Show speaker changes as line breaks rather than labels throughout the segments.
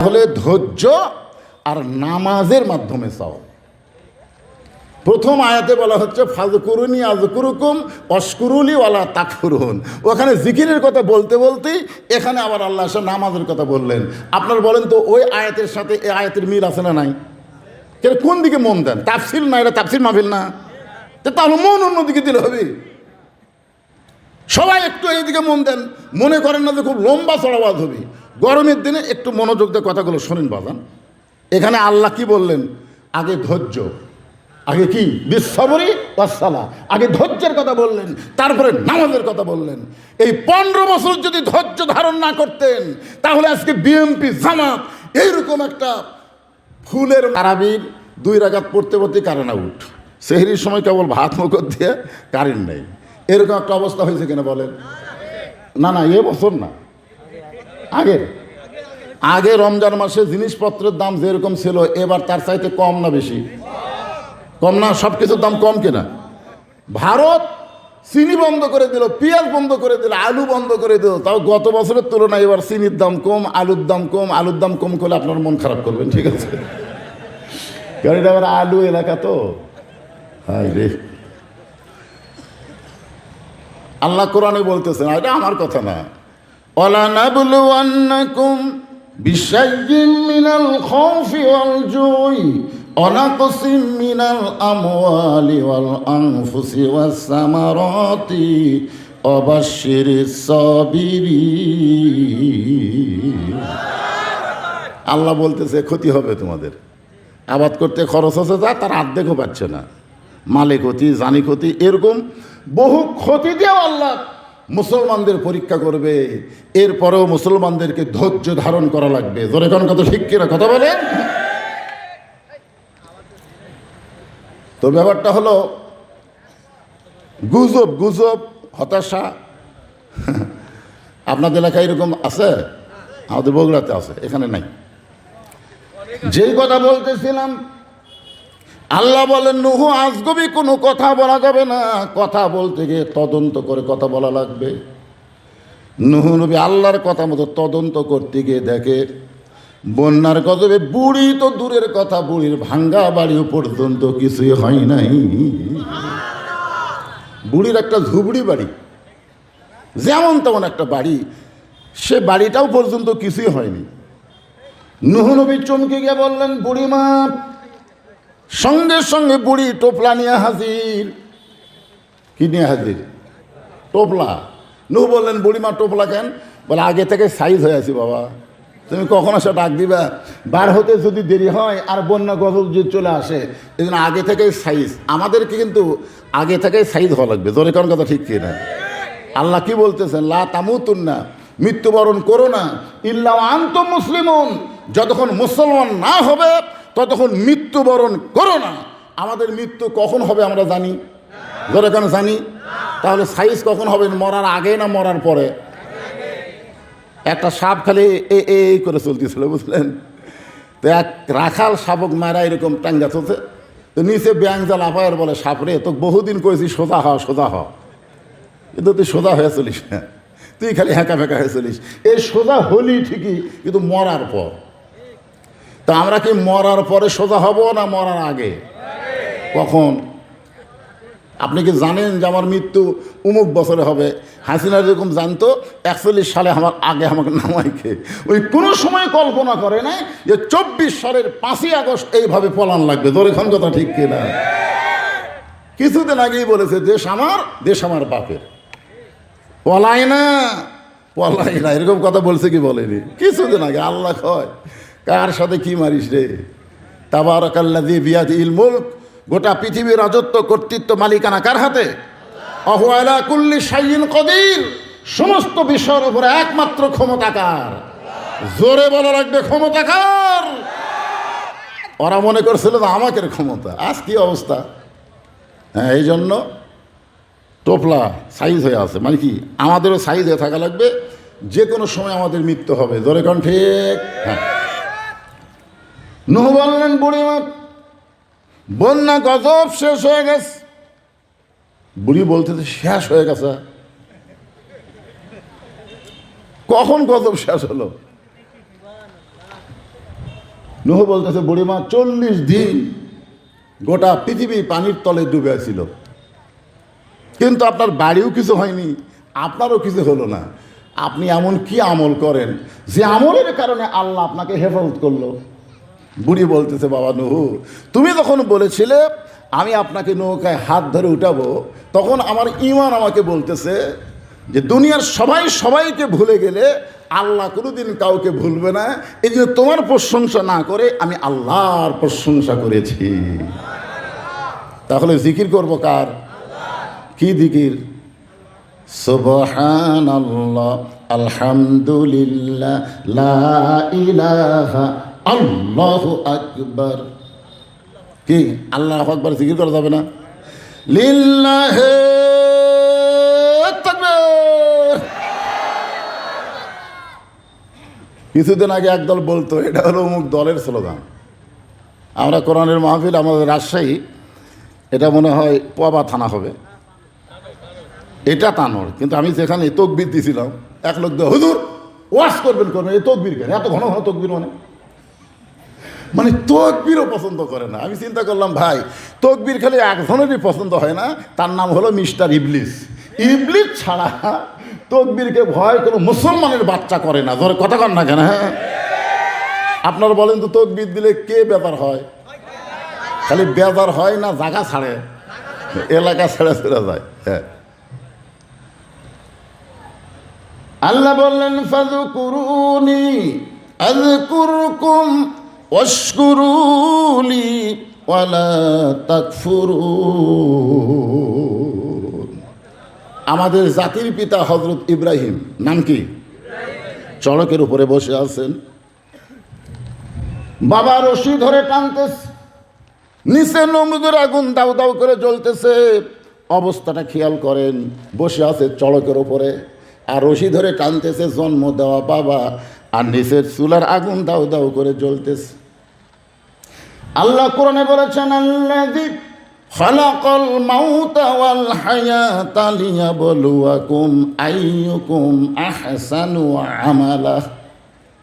তাহলে ধৈর্য আর নামাজের মাধ্যমে চাও। প্রথম আয়াতে বলা হচ্ছে ফাযকুরুনি আযকুরুকুম ওয়াশকুরুলি ওয়ালা তাকফুরুন। ওখানে জিকিরের কথা বলতে বলতেই এখানে আবার আল্লাহ এসে নামাজের কথা বললেন। আপনারা বলেন তো ওই আয়াতের সাথে এই আয়াতের মিল আছে না নাই? কেন কোন দিকে মন দেন? তাফসির না, এটা তাফসির মাহফিল না, তাহলে মন অন্যদিকে দিলে হবে। সবাই একটু এইদিকে মন দেন, মনে করেন না যে খুব লম্বা চড়াওয়াজ হবে। গরমের দিনে একটু মনোযোগ দিয়ে কথাগুলো শোনেন বাজান। এখানে আল্লাহ কি বললেন? আগে ধৈর্য, আগে কি বিসসবরি ওয়াসসালাহ, আগে ধৈর্যের কথা বললেন, তারপরে নামাজের কথা বললেন। এই 15 বছর যদি ধৈর্য ধারণ না করতেন তাহলে আজকে বিএনপি জামাত এইরকম একটা ফুলের তারাবির 2 রাকাত পড়তে পড়তে কারেন্ট আউট, সেহরির সময় কেবল ভাত মুখ দিয়ে কারেন্ট নেই, এরকম একটা অবস্থা হয়েছে কিনা বলেন? না না, এ বছর না, আগে রমজান মাসে জিনিসপত্রের দাম যেরকম ছিল এবার তার চাইতে কম না বেশি? কম না? সব কিছুর দাম কম কিনা? ভারত চিনি বন্ধ করে দিল, পেঁয়াজ বন্ধ করে দিল, আলু বন্ধ করে দিল, তাও গত বছরের তুলনায় এবার চিনির দাম কম, আলুর দাম কম। আলুর দাম কম করলে আপনার মন খারাপ করবেন, ঠিক আছে? কারণ এটা আবার আলু এলাকা তো। হাই রে, আল্লাহ কোরআনে বলতেছেন, এটা আমার কথা না, ওয়ালা নাবলুওয়ান্নাকুম বিশাইয়্যিন মিনাল খাউফি ওয়াল জুই ওয়া নাকসিম মিনাল আমওয়ালি ওয়াল আনফুসি ওয়াস সামারাতি ওয়া বাশশিরিস সাবিরিন। আল্লাহ বলতেছে ক্ষতি হবে তোমাদের, আবাদ করতে খরচ হচ্ছে যা তার অর্ধেকও পাচ্ছে না, মালে ক্ষতি, জানি ক্ষতি, এরকম বহু ক্ষতি দিয়েও আল্লাহ মুসলমানদের পরীক্ষা করবে। এরপরেও মুসলমানদেরকে ধৈর্য ধারণ করা লাগবে। জোরে কোন কথা ঠিক কিনা কথা বলেন? তো ব্যাপারটা হলো গুজব, হতাশা। আপনাদের এলাকায় এরকম আছে? আমাদের বগুড়াতে আছে, এখানে নাই। যেই কথা বলতেছিলাম, আল্লাহ বলেন নুহু আজগবি কোনো কথা বলা যাবে না, কথা বলতে গিয়ে তদন্ত করে কথা বলা লাগবে। নুহু নবী আল্লাহর কথা মতো তদন্ত করতে গিয়ে দেখে বন্যার গজবে বুড়ি তো দূরের কথা, বুড়ির ভাঙ্গা বাড়িও পর্যন্ত কিছুই হয় নাই। বুড়ির একটা ঝুবড়ি বাড়ি, যেমন তেমন একটা বাড়ি, সে বাড়িটাও পর্যন্ত কিছুই হয়নি। নুহু নবী চমকে গিয়ে বললেন বুড়িমা। সঙ্গে সঙ্গে বুড়ি টোপলা নিয়ে হাজির। কি নিয়ে হাজির? টোপলা। নুহু বললেন বুড়িমা টোপলা কেন? বলে আগে থেকে সাইজ হয়ে আছি বাবা, তুমি কখনো সে ডাক দিবা, বার হতে যদি দেরি হয় আর বন্যা গজল যদি চলে আসে, এই জন্য আগে থেকেই সাইজ। আমাদেরকে কিন্তু আগে থেকেই সাইজ হওয়া লাগবে। জোরে কোন কথা ঠিক কিনা? আল্লাহ কি বলতেছেন? লা তামুতুন্না, মৃত্যুবরণ করো না, ইল্লা ওয়া আনতুম মুসলিমুন, যতক্ষণ মুসলমান না হবে ততক্ষণ মৃত্যুবরণ করো না। আমাদের মৃত্যু কখন হবে আমরা জানি? ধরে কেন জানি? তাহলে সাইজ কখন হবে? মরার আগে না মরার পরে? একটা সাপ খালি এই করে চলতেছিল, বুঝলেন তো? এক রাখাল শাবক মারা এরকম টাঙ্গা চলছে, তো নিচে ব্যাং জাল আপায়ের বলে সাপরে তো বহুদিন করেছি সোজা হ সোজা হ, কিন্তু তুই সোজা হয়ে চলিস না, তুই খালি হ্যাঁকা ফেঁকা হয়ে চলিস। এই সোজা হলি ঠিকই, কিন্তু মরার পর। তা আমরা কি মরার পরে সোজা হব না মরার আগে? কখন? আপনি কি জানেন যে আমার মৃত্যু অমুক বছরে হবে? হাসিনা যেরকম জানতো 41 সালে আমার আগে আমাকে নামাইকে, ওই কোনো সময় কল্পনা করে না যে 24 সালের 5ই আগস্ট এইভাবে পলান লাগবে। দরেক্ষণ কথা ঠিক কিনা? কিছুদিন আগেই বলেছে দেশ আমার বাপের, পলাই না এরকম কথা বলছে কি বলেনি? কিছুদিন আগে। আল্লাহ কয় কার সাথে কি মারিস রে? তাবারাকাল্লাযী বিয়াদিহিল মুলক, গোটা পৃথিবীর রাজত্ব, কর্তৃত্ব, মালিকানা কার হাতে? ওয়া হুয়া আলা কুল্লি শাইইন কাদির, সমস্ত বিষয়ের উপরে একমাত্র ক্ষমতাকার। জোরে বলা লাগবে ক্ষমতাকার। ওরা মনে করছিল যে আমাদের ক্ষমতা, আজ কি অবস্থা। হ্যাঁ, এই জন্য টোপলা সাইজ হয়ে আছে, মানে কি আমাদেরও সাইজ হয়ে থাকা লাগবে, যে কোনো সময় আমাদের মৃত্যু হবে। জোরে কোন ঠিক? হ্যাঁ। নুহু বললেন বুড়িমা বন্যা গজব শেষ হয়ে গেছে। বুড়ি বলতেছে শেষ হয়ে গেছে? কখন গজব শেষ হলো? নূহ বলতেছে বুড়িমা 40 দিন গোটা পৃথিবী পানির তলে ডুবে ছিল, কিন্তু আপনার বাড়িও কিছু হয়নি, আপনারও কিছু হলো না। আপনি এমন কি আমল করেন যে আমলের কারণে আল্লাহ আপনাকে হেফাজত করলো? বুড়ি বলতেছে বাবা নূহ, তুমি যখন বলেছিলে আমি আপনাকে নৌকায় হাত ধরে উঠাবো, তখন আমার ঈমান আমাকে বলতেছে যে দুনিয়ার সবাই সবাইকে ভুলে গেলে আল্লাহ কোনোদিন কাউকে ভুলবে না। এই জন্য তোমার প্রশংসা না করে আমি আল্লাহর প্রশংসা করেছি। তাহলে জিকির করবো কার? কি জিকির? সুবহানাল্লাহ, আলহামদুলিল্লাহ, লা ইলাহা, আল্লাহু আকবার। কি আল্লাহু আকবার জিকির করা যাবে না? লিল্লাহি তাকবীর। কিছুদিন আগে একদল বলতো এটা হলো অমুক দলের স্লোগান। আমরা কোরআনের মাহফিল আমাদের রাজশাহী, এটা মনে হয় পোয়াবা থানা হবে, এটা তানোর। কিন্তু আমি যেখানে তকবির দিয়েছিলাম, এক লোক দিয়ে হুজুর ওয়াশ করবেন এই তকবির কেন এত ঘন ঘন তকবির? মানে তকবিরও পছন্দ করে না। আমি চিন্তা করলাম ভাই, তকবির খালি একজনেরই পছন্দ হয় না, তার নাম হলো মিস্টার ইবলিস। ইবলিস ছাড়া তকবিরকে ভয় কোনো মুসলমানের বাচ্চা করে না। ধরে কথা কর না কেন? হ্যাঁ, আপনারা বলেন তো তকবির দিলে কে বেজার হয়? খালি বেজার হয় না জায়গা ছাড়ে, এলাকা ছেড়ে ছেড়ে যায়। হ্যাঁ, আল্লাহ বললেন ফাযকুরুনি আযকুরকুম ওয়াশকুরুলি ওয়ালা তাকফুরুন। আমাদের জাতির পিতা হযরত ইব্রাহিম, নাম কি? চড়কের উপরে বসে আছেন, বাবা রশি ধরে টানতেছে, নিচে নমরুদের আগুন দাউ দাউ করে জ্বলতেছে। অবস্থাটা খেয়াল করেন, বসে আছে চড়কের উপরে আর রশি ধরে টানতেছে জন্ম দেওয়া বাবা, আর নিচের চুলার আগুন দাউ দাউ করে জ্বলতেছে। আল্লাহ কোরআনে বলেছেন আল্লাযী খালাকাল মাউতা ওয়াল হায়াতা লিয়াবলুয়াকুম আইয়ুকুম আহসানু আমালা।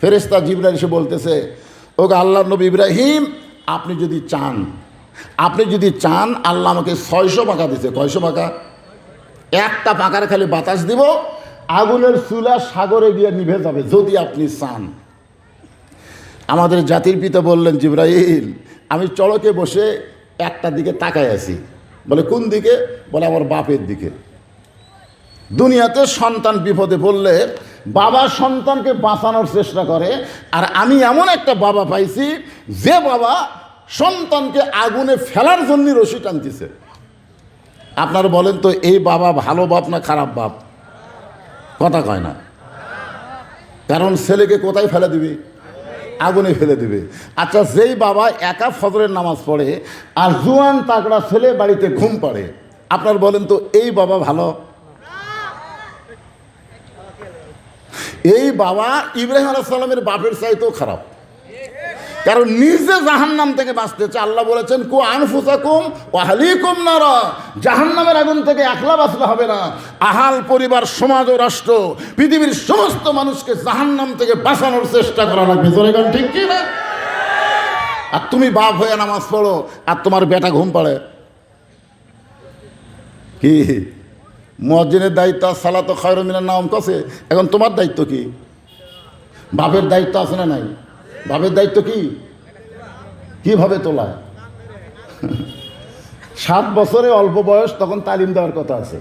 ফেরেশতা জিবরাইল এসে বলতেছে, ওগো আল্লাহর নবী ইব্রাহিম, আপনি যদি চান আল্লাহ আমাকে 600 পাকা দিছে। কয়শো পাকা? একটা পাকার খালি বাতাস দিব, আগুনের চুলা সাগরে গিয়ে নিভে যাবে, যদি আপনি চান। আমাদের জাতির পিতা বললেন জিবরাইল, আমি চড়কে বসে একটা দিকে তাকায় আছি। বলে কোন দিকে? বলে আমার বাপের দিকে। দুনিয়াতে সন্তান বিপদে পড়লে বাবা সন্তানকে বাঁচানোর চেষ্টা করে, আর আমি এমন একটা বাবা পাইছি যে বাবা সন্তানকে আগুনে ফেলার জন্য রশি টানতেছে। আপনারা বলেন তো এই বাবা ভালো বাপ না খারাপ বাপ? কথা কয় না, কারণ ছেলেকে কোথায় ফেলে দিবে? আগুনে ফেলে দিবে। আচ্ছা, যেই বাবা একা ফজরের নামাজ পড়ে আর জুয়ান তাগড়া ছেলে বাড়িতে ঘুম পাড়ে, আপনার বলেন তো এই বাবা ভালো? এই বাবা ইব্রাহিম আলাইহিস সালামের বাপের চাইতেও খারাপ, কারণ নিজে জাহান্নাম থেকে বাঁচতে চায়। আল্লাহ বলেছেন কু আনফুসাকুম ওয়া আহলিকুম নারা, জাহান্নামের আগুন থেকে একলা বাঁচলে হবে না, আহাল পরিবার, সমাজ ও রাষ্ট্র, পৃথিবীর সমস্ত মানুষকে জাহান্নাম থেকে বাঁচানোর চেষ্টা করা লাগবে। জোরে গান ঠিক কি না? আর তুমি বাপ হয়ে নামাজ পড়ো আর তোমার বেটা ঘুম পাড়ে, কি মুয়াজ্জিনের দায়িত্ব সালাতু খায়রুম মিনান নাওম কাছে, এখন তোমার দায়িত্ব কি? বাপের দায়িত্ব আছে না নাই? বাপের দায়িত্ব কি? কিভাবে তোলা? 7 বছরে অল্প বয়স, তখন তালিম দেওয়ার কথা আছে।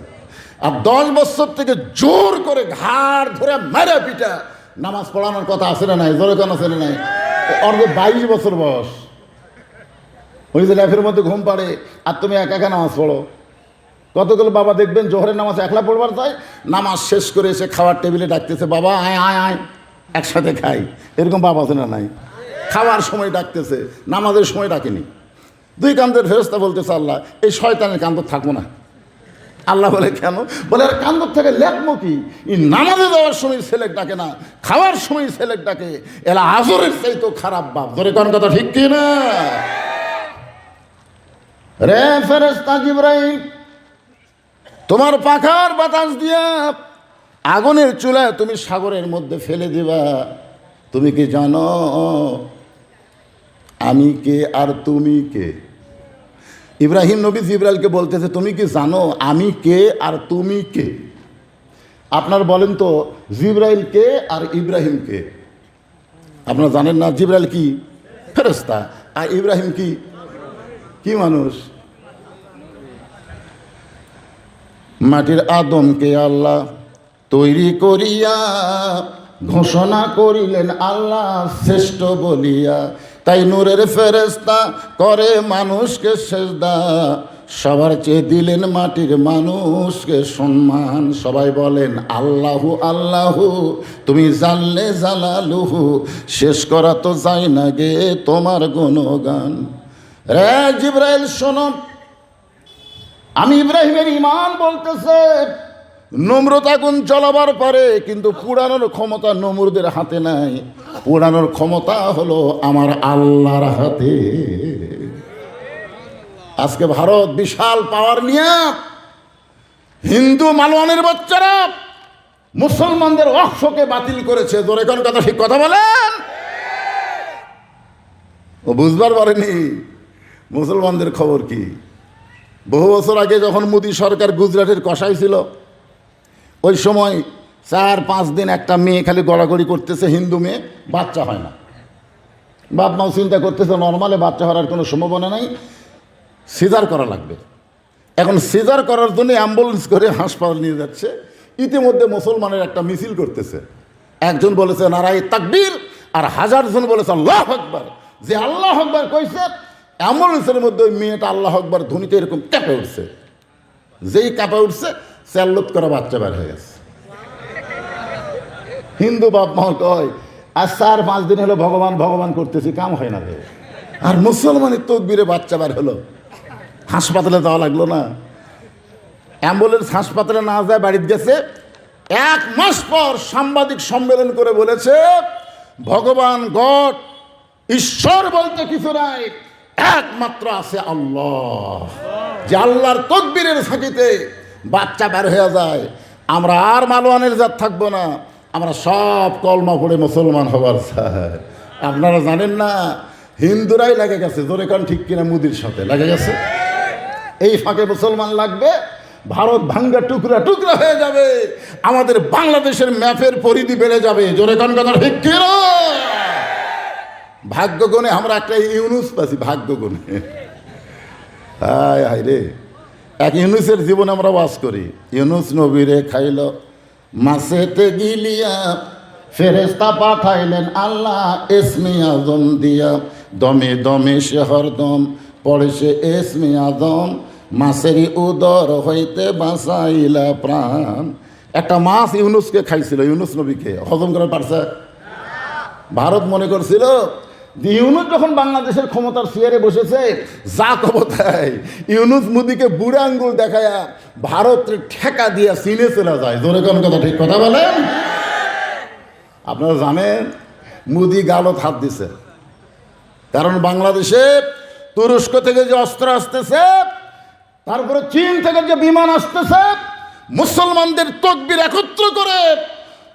আর 10 বছর থেকে জোর করে ঘাড় ধরে মেরে পিটা নামাজ পড়ানোর কথা আছে না নাই? জোরে কেন আছে না নাই? অর্ধ 22 বছর বয়স, ওই যে ল্যাফের মধ্যে ঘুম পাড়ে আর তুমি একা একা নামাজ পড়ো। কতগুলো বাবা দেখবেন জোহরের নামাজ একলা পড়বার চাই, নামাজ শেষ করে এসে খাওয়ার টেবিলে ডাকতেছে, বাবা আয় আয় আয় একসাথে খাই। এরকম বাবা আছে না নাই? খাওয়ার সময় ডাকতেছে, নামাজের সময় ডাকেনি। 2 কান্দের ফেরেশতা বলতেছে আল্লাহ এই শয়তানের কান্দর থাকবো না। আল্লাহ বলে কেন? বলে আর কান্দর থেকে লেখবো কি? নামাজে যাওয়ার সময় ছেলেক ডাকে না, খাওয়ার সময় ছেলেক ডাকে, এলা আজরের চাইতো খারাপ বাপ। ধরে কোন কথা ঠিক কি না? রে ফেরেশতা জিবরাইল, তোমার পাখার বাতাস দিয়া আগুনের চুলায় তুমি সাগরের মধ্যে ফেলে দিবা। তুমি কি জানো আমি কে আর তুমি কে? ইব্রাহিম নবী জিবরাইলকে বলতেছে, তুমি কি জানো আমি কে আর তুমি কে? আপনার বলেন তো, জিবরাইল কে আর ইব্রাহিম কে? আপনারা জানেন না? জিবরাইল কি? ফেরেশতা। আর ইব্রাহিম কি? কি মানুষ? মাটির আদমকে আল্লাহ তৈরি করিয়া ঘোষণা করিলেন আল্লাহ শ্রেষ্ঠ বলিয়া, তাই নূরের ফেরেশতা করে মানুষকে সেজদা, সবার চেয়ে দিলেন মাটির মানুষকে সম্মান। সবাই বলেন আল্লাহু আল্লাহু, তুমি জানলে জালালুহু, শেষ করা তো যায় না গে তোমার গুণগান। রে জিবরাইল শোনো, আমি ইব্রাহিমের ঈমান বলতেছে, নমরুদ আগুন জ্বলাবার পারে, কিন্তু পুরানোর ক্ষমতা নমরুদের হাতে নাই, পুরানোর ক্ষমতা হলো আমার আল্লাহর হাতে। আজকে ভারত বিশাল পাওয়ার নিয়ে হিন্দু মালওয়ানের বাচ্চারা মুসলমানদের ওয়াকফকে বাতিল করেছে। জোরে কোন কথা, ঠিক কথা বলেন? ও বুঝবার পারেনি মুসলমানদের খবর কি। বহু বছর আগে যখন মোদী সরকার গুজরাটের কসাই ছিল, ওই সময় 4-5 দিন একটা মেয়ে খালি গড়াগড়ি করতেছে, হিন্দু মেয়ে, বাচ্চা হয় না। বাপ মাও চিন্তা করতেছে নর্মালে বাচ্চা হওয়ার কোনো সম্ভাবনা নাই, সিজার করা লাগবে। এখন সিজার করার জন্য অ্যাম্বুলেন্স করে হাসপাতাল নিয়ে যাচ্ছে। ইতিমধ্যে মুসলমানের একটা মিছিল করতেছে, একজন বলেছে নারায়ে তাকবীর, আর 1000 জন বলেছে আল্লাহু আকবার। যে আল্লাহু আকবার কইছে, অ্যাম্বুলেন্সের মধ্যে ওই মেয়েটা আল্লাহু আকবার ধ্বনিতে এরকম কেঁপে উঠছে। যেই কাঁপে উঠছে, স্যালুট করা বাচ্চা বের হয়ে গেছে। হিন্দু বাপ মা কয় আর 4-5 দিন হলো ভগবান ভগবান করতেছি, কাম হয় না রে। আর মুসলমানের তকবীরে বাচ্চা বের হলো, হাসপাতালে যাওয়া লাগলো না। অ্যাম্বুলেন্স হাসপাতালে না যায় বাড়িতে গেছে। 1 মাস পর সাংবাদিক সম্মেলন করে বলেছে, ভগবান গড ঈশ্বর বলতে কিছু নাই, একমাত্র আছে আল্লাহ। যে আল্লাহর তকবীরের সাকিতে বাচ্চা বের হয়ে যায়, আমরা আর মালওয়ানের জাত থাকবো না, আমরা সব কলমা পড়ে মুসলমান হবার চাই। আপনারা জানেন না, হিন্দুরাই লেগে গেছে, জোরে কান ঠিক কিনা, মোদির সাথে লেগে গেছে। এই ফাঁকে মুসলমান লাগবে, ভারত ভাঙ্গা টুকরা টুকরা হয়ে যাবে, আমাদের বাংলাদেশের ম্যাপের পরিধি বেড়ে যাবে। জোরে কান কথা ঠিক কিনা? ভাগ্য গুণে আমরা একটা ইউনুস পাচ্ছি, ভাগ্য গুণে। হায় হায় রে, এক ইউনুসের জীবন আমরা বাস করি। ইউনুস নবীরে খাইল মাছেতে গিলিয়া, ফেরেশতা পাঠাইলেন আল্লাহ ইসমে আজম দিয়া, দমে দমে সে হরদম পড়ে সে ইসমে আজম, মাছেরই উদর হইতে বাঁচাইলা প্রাণ। একটা মাছ ইউনুসকে খাইছিল, ইউনুস নবীকে হজম করে পারছে? ভারত মনে করছিল ইউনুস যখন বাংলাদেশের ক্ষমতার চেয়ারে বসেছে, যা ক্ষমতায় ইউনুস মোদিকে বুড়া আঙ্গুল দেখায়া ভারতের ঠেকা দিয়া চীনে চলে যায়। জোরে কোন কথা ঠিক কথা বলেন? আপনারা জানেন মোদি গালত হাত দিছে, কারণ বাংলাদেশে তুরস্ক থেকে যে অস্ত্র আসতেছে, তারপরে চীন থেকে যে বিমান আসতেছে, মুসলমানদের তকবীর একত্র করে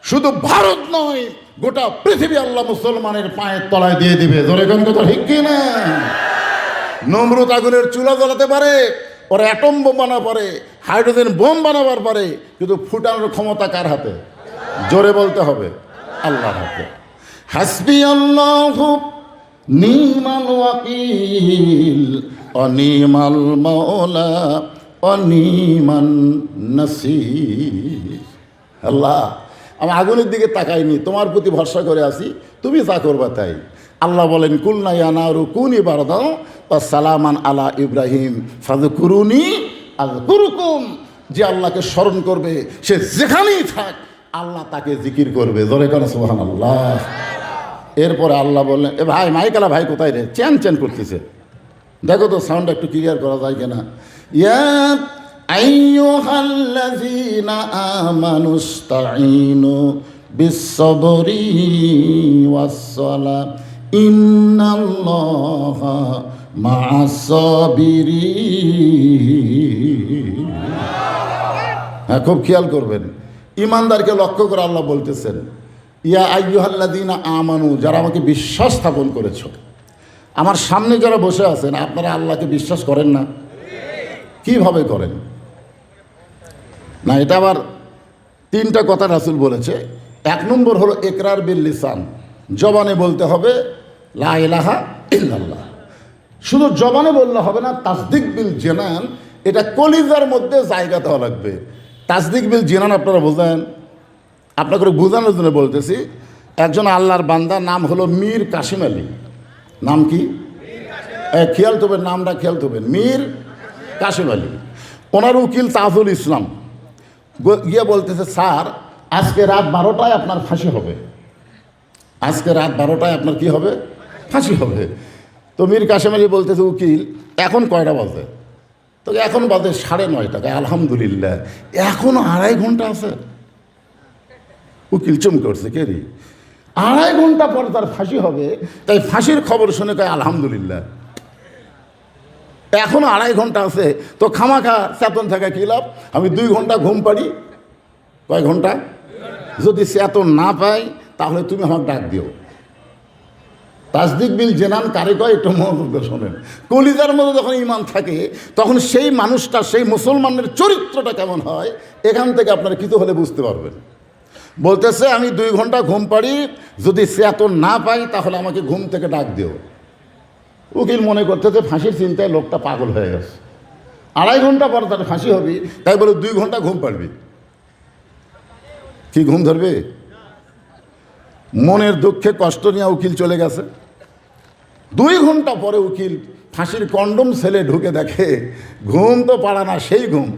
শুধু ভারত নয় গোটা পৃথিবী আল্লাহ মুসলমানের পায়ের তলায় দিয়ে দিবে। জোরে কোন কথা ঠিক কিনা? নমরুদ আগুনের চুলা জ্বালাতে পারে, ওরা অ্যাটম বোম বানাতে পারে, হাইড্রোজেন বোম বানাবার পারে, কিন্তু ফুটানোর ক্ষমতা কার হাতে? জোরে বলতে হবে আল্লাহর হাতে। হাসবি আল্লাহু নিমাল ওয়াকিল অনিমাল মাওলা অনিমান নাসির। আল্লাহ, আমি আগুনের দিকে তাকাইনি, তোমার প্রতি ভরসা করে আছি, তুমি যা করবা তাই। আল্লাহ বলেন কুলনা ইয়া নারু কুনি বারদাও ওয়া সালামান আলা ইব্রাহিম ফাযকুরুনি আযকুরুকুম। যে আল্লাহকে স্মরণ করবে সে যেখানেই থাক আল্লাহ তাকে জিকির করবে। জোরে করে সুবহানাল্লাহ। এরপরে আল্লাহ বললেন, এ ভাই মাইকালা ভাই কোথায় রে, চ্যান চ্যান করতেছে, দেখো তো সাউন্ডটা একটু ক্লিয়ার করা যায় কিনা। ইয়া আইয়ুহাল্লাযীনা আমানুস্তাঈনু বিস-সাবরি ওয়াস-সালাহ ইন্নাল্লাহা মা'আস-সাবিরিন। হ্যাঁ, খুব খেয়াল করবেন, ইমানদারকে লক্ষ্য করে আল্লাহ বলতেছেন, ইয়া আইয়ুহাল্লাযীনা আমানু, যারা আমাকে বিশ্বাস স্থাপন করেছো, আমার সামনে যারা বসে আছেন আপনারা আল্লাহকে বিশ্বাস করেন না? কিভাবে করেন না? এটা আবার তিনটা কথা রাসূল বলেছে। এক নম্বর হলো ইকরার বিল লিসান, জবানে বলতে হবে লা ইলাহা ইল্লাল্লাহ। শুধু জবানে বললে হবে না, তাসদিক বিল জিনান, এটা কলিজার মধ্যে জায়গা দেওয়া লাগবে। তাসদিক বিল জিনান আপনারা বোঝেন? আপনাকে বোঝানোর জন্য বলতেছি। একজন আল্লাহর বান্দা, নাম হলো মীর কাসিম আলী। নাম কি? খেয়াল করবেন, নামটা খেয়াল করবেন, মীর কাসিম আলী। ওনার উকিল তাজুল ইসলাম গিয়ে বলতেছে, স্যার আজকে রাত 12টায় আপনার ফাঁসি হবে, আজকে রাত 12টায় আপনার কি হবে? ফাঁসি হবে। তো মীর কাসিম আলী বলতেছে, উকিল এখন কয়টা বাজে? তো এখন বাজে 9:30। আলহামদুলিল্লাহ, এখনো 2.5 ঘন্টা আছে। উকিল চমকে উঠছে, কে রে 2.5 ঘন্টা পর তার ফাঁসি হবে? তাই ফাঁসির খবর শুনে কয় আলহামদুলিল্লাহ, এখনো 2.5 ঘন্টা আছে। তো খামাখা চেতন থাকা কি লাভ? আমি 2 ঘন্টা ঘুম পারি। কয় ঘন্টা? যদি চেতন না পাই তাহলে তুমি আমাকে ডাক দিও। তাসদিক বিল জিনান কারে কয়? একটু মনোযোগ দিয়ে শোনেন। কলিজার মধ্যে যখন ঈমান থাকে তখন সেই মানুষটা, সেই মুসলমানের চরিত্রটা কেমন হয়, এখান থেকে আপনারা কিছু হলে বুঝতে পারবেন। বলতেছে, আমি 2 ঘন্টা ঘুম পারি, যদি চেতন না পাই তাহলে আমাকে ঘুম থেকে ডাক দিও। উকিল মনে করতেছে ফাঁসির চিন্তায় লোকটা পাগল হয়ে গেছে, 2.5 ঘন্টা পর তার ফাঁসি হবে, তাই বলে 2 ঘন্টা ঘুম পারবি? কি ঘুম ধরবে? মনের দুঃখে কষ্ট নিয়ে উকিল চলে গেছে। 2 ঘন্টা পরে উকিল ফাঁসির কন্ডম ছেলে ঢুকে দেখে ঘুম তো পাড়া না, সেই ঘুম।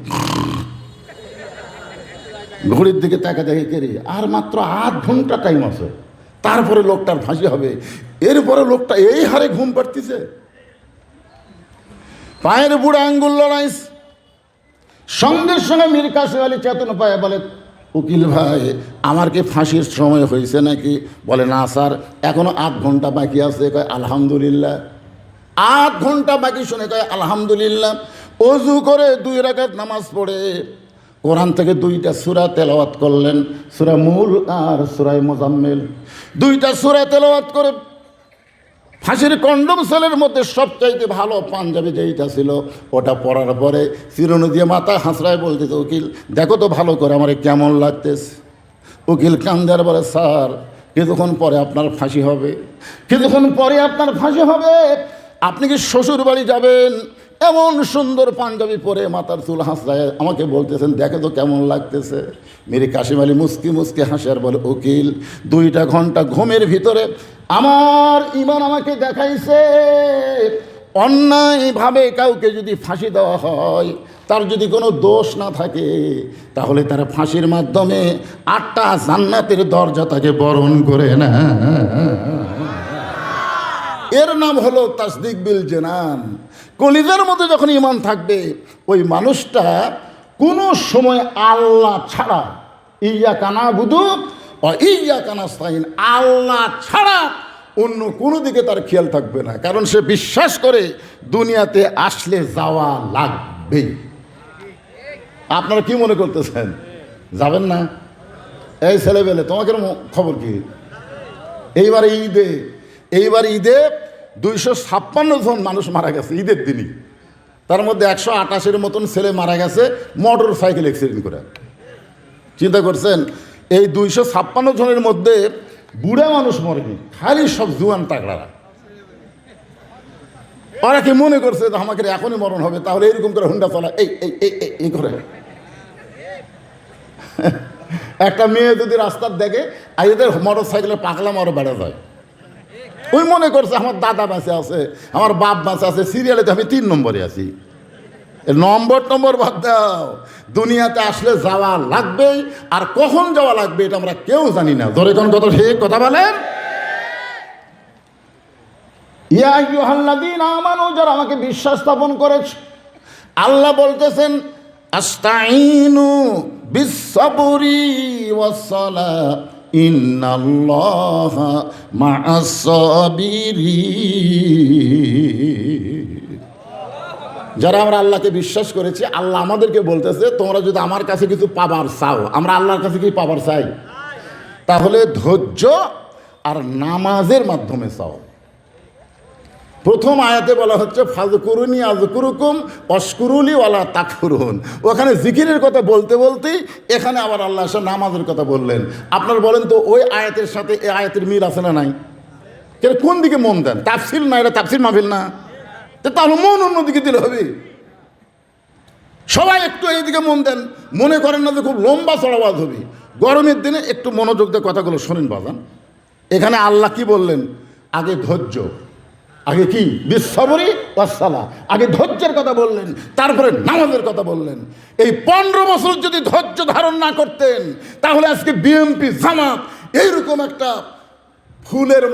ঘড়ির দিকে তাকা দেখে, কে রে আর মাত্র 8 ঘন্টা টাইম আছে, তারপরে লোকটার ফাঁসি হবে। এরপরে লোকটা এই হারে ঘুম পাড়তেছে, পায়ের বুড়ে আঙ্গুল লড়াইস। সঙ্গে সঙ্গে মীর কাসিম আলী চেতন পায়, বলে, উকিল ভাই আমার কি ফাঁসির সময় হয়েছে নাকি? বলে, না স্যার, এখনো 8 ঘন্টা বাকি আছে। কয় আলহামদুলিল্লাহ। 8 ঘন্টা বাকি শুনে কয় আলহামদুলিল্লাহ। অজু করে 2 রাকাত নামাজ পড়ে কোরআন থেকে 2টা সূরা তেলাওয়াত করলেন, সূরা মূল আর সূরা মুজাম্মিল। 2টা সূরা তেলাওয়াত করে ফাঁসির কন্ডম সেলের মধ্যে সবচাইতে ভালো পাঞ্জাবি যেইটা ছিল ওটা পরার পরে চিরুনি দিয়ে মাথা হাসড়ায় বলতেছে, উকিল দেখো তো ভালো করে আমার কেমন লাগতেছে। উকিল কান্দার বলে, স্যার কিছুক্ষণ পরে আপনার ফাঁসি হবে, কিছুক্ষণ পরে আপনার ফাঁসি হবে। আপনি কি শ্বশুর বাড়ি যাবেন? এমন সুন্দর পাঞ্জাবি পরে মাথার চুল হাসড়ায় আমাকে বলতেছেন, দেখে তো কেমন লাগতেছে। মীর কাসিম আলী মুস্কি মুস্কি হাসে আর বলে, উকিল 2টা ঘন্টা ঘুমের ভিতরে আমার ঈমান আমাকে দেখাইছে, অন্যায়ভাবে কাউকে যদি ফাঁসি দেওয়া হয়, তার যদি কোনো দোষ না থাকে, তাহলে তার ফাঁসির মাধ্যমে 8টা জান্নাতের দরজা তাকে বরণ করে না। এর নাম হলো তাসদিক বিল জিনান। কলিজার মধ্যে যখন ঈমান থাকবে, ওই মানুষটা কোনো সময় আল্লাহ ছাড়া, ইয়্যাকা না'বুদু ওয়া ইয়্যাকা নাস্তাঈন, আল্লাহ ছাড়া অন্য কোনো দিকে তার খেয়াল থাকবে না। কারণ সে বিশ্বাস করে দুনিয়াতে আসলে যাওয়া লাগবেই। আপনারা কি মনে করতেছেন যাবেন না? এই ছেলেবেলে তোমাকে খবর কি? এইবার ঈদে 256 জন মানুষ মারা গেছে ঈদের দিনই। তার মধ্যে 128-এর মতন ছেলে মারা গেছে মোটর সাইকেল অ্যাক্সিডেন্ট করে। চিন্তা করছেন, এই 256 জনের মধ্যে বুড়া মানুষ মরেনি, খালি সব জুয়ান তাগড়ারা। ওরা কি মনে করছে যে আমাকে এখনই মরণ হবে, তাহলে এরকম করে হুন্ডা চলা এই করে। একটা মেয়ে যদি রাস্তার দেখে আর এদের মোটর সাইকেলের পাকলাম আরও বেড়ে যায়, ওই মনে করছে আমার দাদা বাঁচে আছে, আমার বাপ বাঁচে আছে, সিরিয়ালে তো আমি 3 নম্বরে আছি। নম্বর বাদ দাও, দুনিয়াতে আসলে যাওয়া লাগবেই। আর কখন যাওয়া লাগবে এটা আমরা কেউ জানি না। ধরে কোন কত ঠিক কথা বলেন। ইয়া আইয়ুহাল্লাযীনা আমানু, যারা আমাকে বিশ্বাস স্থাপন করেছে, আল্লাহ বলতেছেন আস্তাঈনু বিস-সাবরি ওয়াস-সালাহ ইন্নাল্লাহা মা'আস-সাবিরিন। যারা আমরা আল্লাহকে বিশ্বাস করেছি, আল্লাহ আমাদেরকে বলতেছে, তোমরা যদি আমার কাছে কিছু পাবার চাও, আমরা আল্লাহর কাছে কি পাবার চাই? তাহলে ধৈর্য আর নামাজের মাধ্যমে চাও। প্রথম আয়াতে বলা হচ্ছে ফাযকুরুনি আযকুরুকুম ওয়াশকুরুলি ওয়ালা তাকফুরুন। ওখানে জিকিরের কথা বলতে বলতেই এখানে আবার আল্লাহ এসে নামাজের কথা বললেন। আপনারা বলেন তো ওই আয়াতের সাথে এই আয়াতের মিল আছে না নাই? কোন দিকে মন দেন? তাফসীর না, এটা তাফসীর মাহফিল না, তাহলে মন অন্যদিকে দিলে হবে। সবাই একটু এইদিকে মন দেন, মনে করেন না যে খুব লম্বা চড়াবাজ হবে। গরমের দিনে একটু মনোযোগ দিয়ে কথাগুলো শোনেন বাজান। এখানে আল্লাহ কি বললেন? আগে ধৈর্য, আগে কি বিসসবরি ওয়াসসালাহ, আগে ধৈর্যের কথা বললেন, তারপরে নামাজের কথা বললেন। এই 15 বছর যদি ধৈর্য ধারণ না করতেন তাহলে আজকে বিএনপি জামাত এইরকম একটা ফুলের